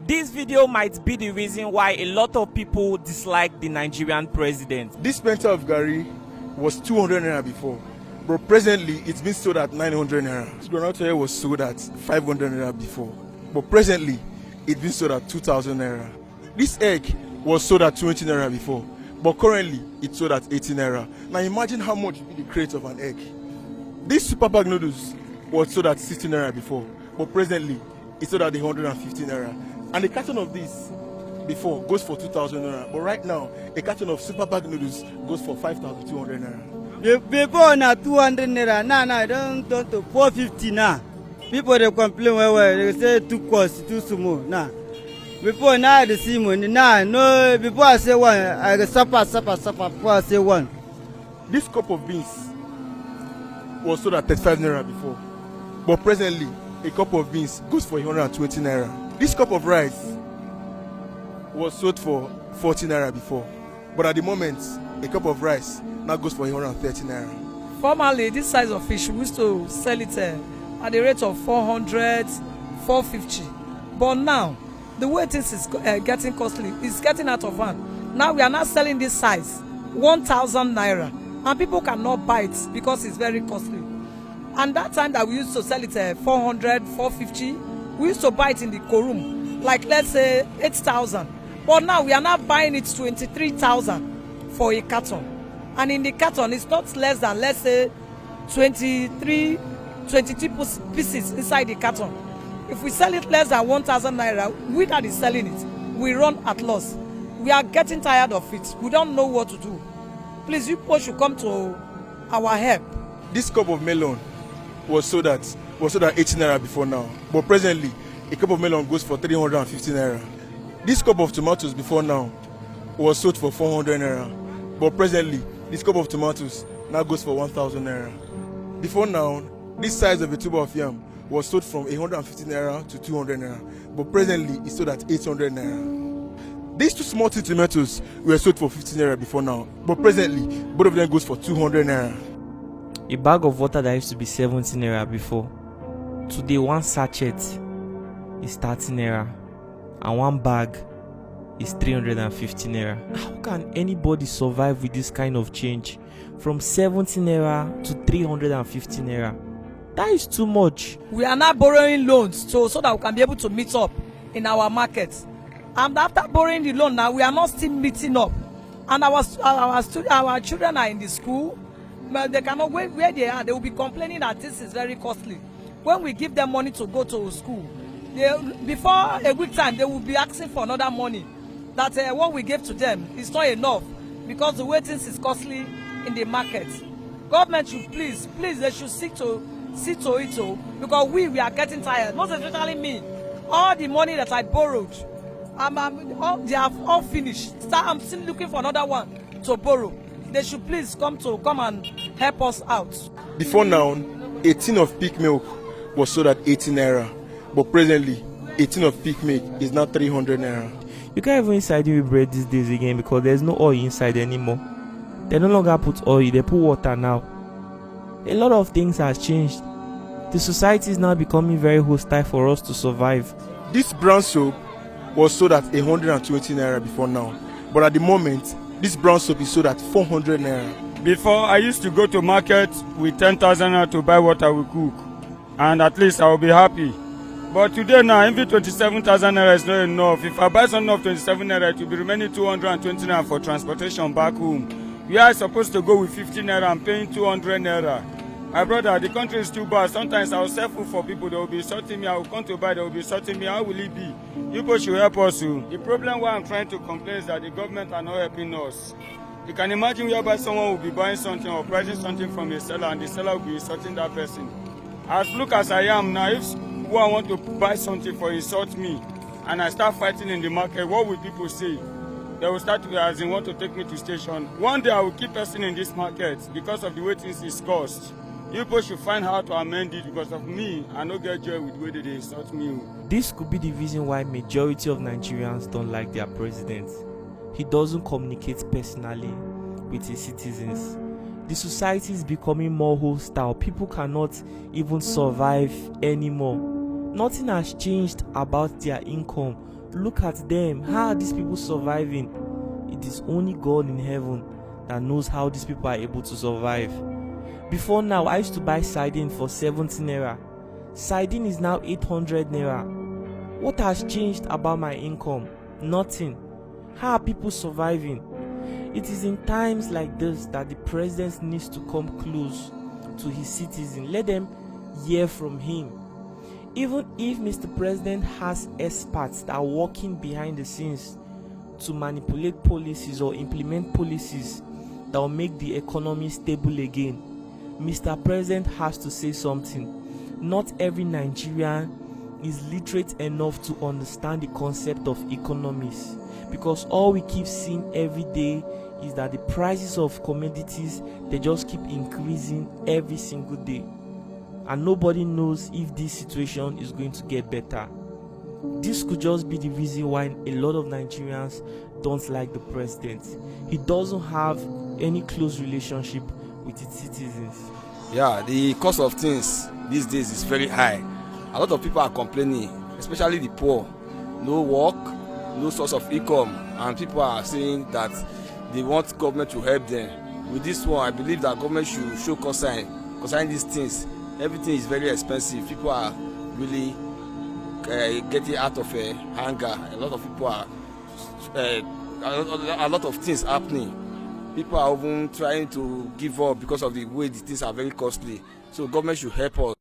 This video might be the reason why a lot of people dislike the Nigerian president. This penta of Gary was 200 naira before, but presently it's been sold at 900 naira. This groundnut oil was sold at 500 naira before, but presently it's been sold at 2,000 naira. This egg was sold at 20 naira before, but currently it's sold at 18 naira. Now imagine how much would be the crate of an egg. This super bag noodles was sold at 60 naira before, but presently it's sold at 150 naira. And a carton of this before goes for 2,000 naira, but right now a carton of super bag noodles goes for 5,200 naira. Before na 200 naira, now I don't turn to 450 now. People they complain well, they say too cost, too small. Now before now the see money. Now no, before I say one, I go suffer. Before I say one. This cup of beans was sold at 35 naira before, but presently a cup of beans goes for 120 naira. This cup of rice was sold for 40 naira before, but at the moment a cup of rice now goes for 130 naira. Formerly, this size of fish we used to sell it at the rate of 400, 450. But now, the way things is getting costly, it's getting out of hand. Now we are not selling this size, 1,000 naira, and people cannot buy it because it's very costly. And that time that we used to sell it 400, 450, we used to buy it in the Korum, like let's say 8,000. But now we are not buying it 23,000 for a carton. And in the carton, it's not less than, let's say, 22 pieces inside the carton. If we sell it less than 1,000 naira, we that is selling it, we run at loss. We are getting tired of it. We don't know what to do. Please, you people should come to our help. This cup of melon was sold at 18 naira before now, but presently a cup of melon goes for 350 naira. This cup of tomatoes before now was sold for 400 naira, but presently this cup of tomatoes now goes for 1,000 naira. Before now, this size of a tuber of yam was sold from 150 naira to 200 naira, but presently it's sold at 800 naira. These two small tomatoes were sold for 50 naira before now, but presently both of them goes for 200 naira. A bag of water that used to be 17 naira before, today one sachet is 30 naira and one bag is 350 naira. How can anybody survive with this kind of change from 70 naira to 350 naira? That is too much. We are now borrowing loans so that we can be able to meet up in our market. And after borrowing the loan now, we are not still meeting up. And our children are in the school, but they cannot wait where they are. They will be complaining that this is very costly. When we give them money to go to school, before a week time, they will be asking for another money. That what we gave to them is not enough because the way things is costly in the market. Government should please, they should see to it because we are getting tired. Most especially me. All the money that I borrowed, they have all finished. I'm still looking for another one to borrow. They should please come and help us out. Before now, a tin of peak milk was sold at 80 naira, but presently a tin of peak milk is now 300 naira. You can't even inside with bread these days again because there's no oil inside anymore. They no longer put oil, they put water now. A lot of things has changed. The society is now becoming very hostile for us to survive. This brown soap was sold at 120 naira before now, but at the moment this brown soap is sold at 400 naira. Before, I used to go to market with 10,000 naira to buy what I will cook, and at least I will be happy. But today now, even 27,000 naira is not enough. If I buy something of 27 naira, it will be remaining 220 naira for transportation back home. We are supposed to go with 50 naira and paying 200 naira. My brother, the country is too bad. Sometimes I will sell food for people, they will be insulting me. I will come to buy, they will be insulting me. How will it be? You people should help us. The problem why I'm trying to complain is that the government are not helping us. You can imagine whereby someone will be buying something or pricing something from a seller and the seller will be insulting that person. As look as I am now, if I want to buy something for insult me and I start fighting in the market, what will people say? They will start to as in want to take me to station. One day I will keep person in this market because of the way things is cost. You people should find how to amend it because of me. I no get joy with the way they insult me. This could be the reason why majority of Nigerians don't like their president. He doesn't communicate personally with his citizens. The society is becoming more hostile. People cannot even survive anymore. Nothing has changed about their income Look at them. How are these people surviving? It is only God in heaven that knows how these people are able to survive. Before now, I used to buy sardine for 17 naira. Sardine is now 800 naira. What has changed about my income? Nothing. How are people surviving? It is in times like this that the president needs to come close to his citizens. Let them hear from him. Even if Mr. President has experts that are working behind the scenes to manipulate policies or implement policies that will make the economy stable again, Mr. President has to say something. Not every Nigerian is literate enough to understand the concept of economics, because all we keep seeing every day is that the prices of commodities, they just keep increasing every single day, and nobody knows if this situation is going to get better. This could just be the reason why a lot of Nigerians don't like the president. He doesn't have any close relationship with its citizens. Yeah, the cost of things these days is very high. A lot of people are complaining, especially the poor. No work, no source of income, and people are saying that they want government to help them. With this one, I believe that government should show concern concerning these things. Everything is very expensive. People are really getting out of hunger. A lot of people are a lot of things happening. People are even trying to give up because of the way the things are very costly. So government should help us.